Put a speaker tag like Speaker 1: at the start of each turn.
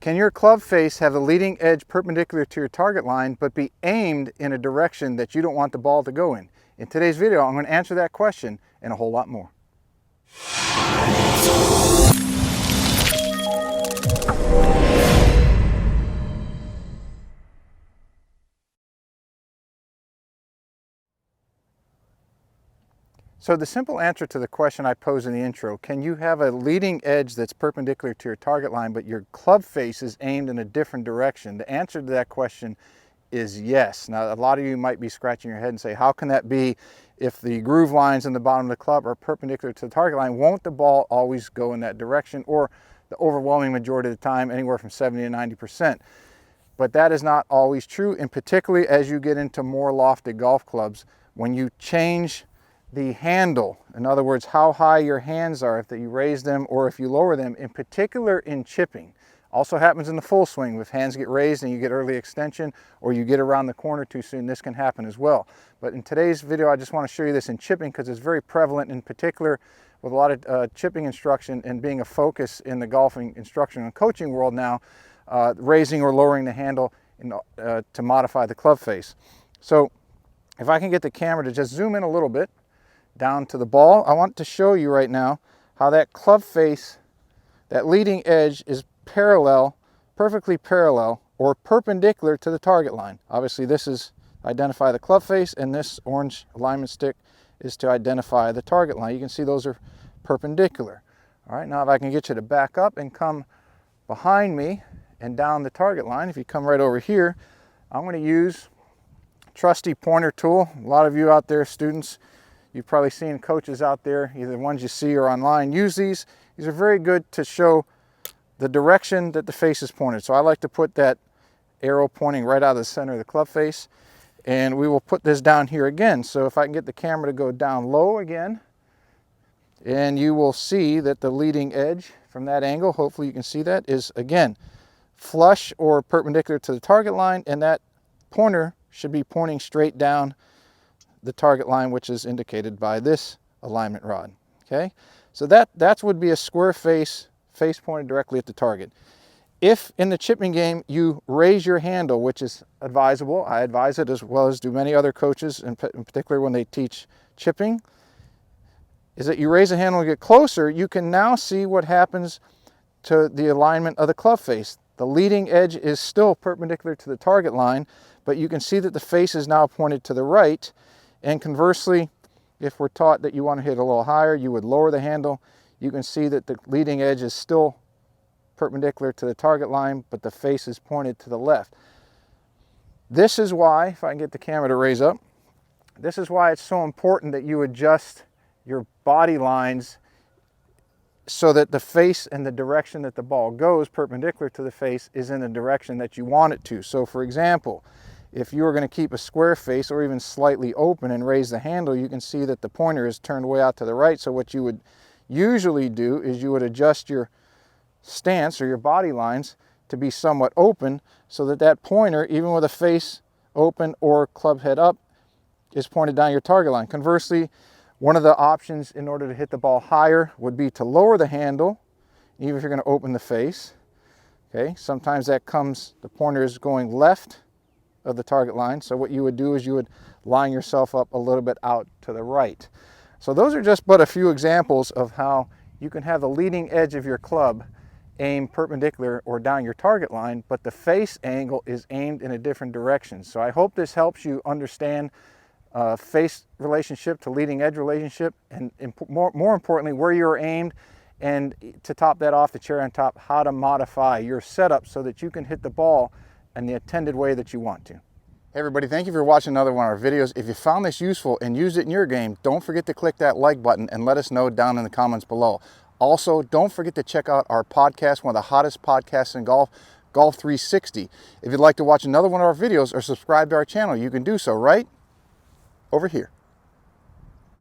Speaker 1: Can your club face have the leading edge perpendicular to your target line but be aimed in a direction that you don't want the ball to go in? In today's video, I'm going to answer that question and a whole lot more. So the simple answer to the question I posed in the intro, can you have a leading edge that's perpendicular to your target line, but your club face is aimed in a different direction? The answer to that question is yes. Now, a lot of you might be scratching your head and say, how can that be if the groove lines in the bottom of the club are perpendicular to the target line? Won't the ball always go in that direction, or the overwhelming majority of the time, anywhere from 70 to 90%? But that is not always true, and particularly as you get into more lofted golf clubs, when you change the handle, in other words, how high your hands are, if you raise them or if you lower them, in particular in chipping. Also happens in the full swing. If hands get raised and you get early extension, or you get around the corner too soon, this can happen as well. But in today's video, I just want to show you this in chipping because it's very prevalent, in particular with a lot of chipping instruction and being a focus in the golfing instruction and coaching world now, raising or lowering the handle to modify the club face. So if I can get the camera to just zoom in a little bit down to the ball, I want to show you right now how that club face, that leading edge, is parallel, perfectly parallel or perpendicular to the target line. Obviously this is identify the club face, and this orange alignment stick is to identify the target line. You can see those are perpendicular. All right, now if I can get you to back up and come behind me and down the target line, if you come right over here, I'm going to use trusty pointer tool. A lot of you out there, students, you've probably seen coaches out there, either the ones you see or online, use these. These are very good to show the direction that the face is pointed. So I like to put that arrow pointing right out of the center of the club face, and we will put this down here again. So if I can get the camera to go down low again, and you will see that the leading edge from that angle, hopefully you can see that, is again flush or perpendicular to the target line, and that pointer should be pointing straight down the target line, which is indicated by this alignment rod. Okay, so that would be a square face pointed directly at the target. If in the chipping game you raise your handle, which is advisable, I advise it as well as do many other coaches, in particular when they teach chipping, is that you raise the handle and get closer, you can now see what happens to the alignment of the club face. The leading edge is still perpendicular to the target line, but you can see that the face is now pointed to the right. And conversely, if we're taught that you want to hit a little higher, you would lower the handle. You can see that the leading edge is still perpendicular to the target line, but the face is pointed to the left. This is why, if I can get the camera to raise up, this is why it's so important that you adjust your body lines so that the face and the direction that the ball goes perpendicular to the face is in the direction that you want it to. So for example, if you were going to keep a square face or even slightly open and raise the handle, you can see that the pointer is turned way out to the right. So what you would usually do is you would adjust your stance or your body lines to be somewhat open, so that that pointer, even with a face open or club head up, is pointed down your target line. Conversely, one of the options in order to hit the ball higher would be to lower the handle, even if you're going to open the face. Okay, sometimes that comes, the pointer is going left of the target line. So what you would do is you would line yourself up a little bit out to the right. So those are just but a few examples of how you can have the leading edge of your club aimed perpendicular or down your target line, but the face angle is aimed in a different direction. So I hope this helps you understand face relationship to leading edge relationship, and more importantly, where you're aimed, and to top that off, the cherry on top, how to modify your setup so that you can hit the ball in the intended way that you want to. Hey everybody, thank you for watching another one of our videos. If you found this useful and used it in your game, don't forget to click that like button and let us know down in the comments below. Also, don't forget to check out our podcast, one of the hottest podcasts in golf, Golf 360. If you'd like to watch another one of our videos or subscribe to our channel, you can do so right over here.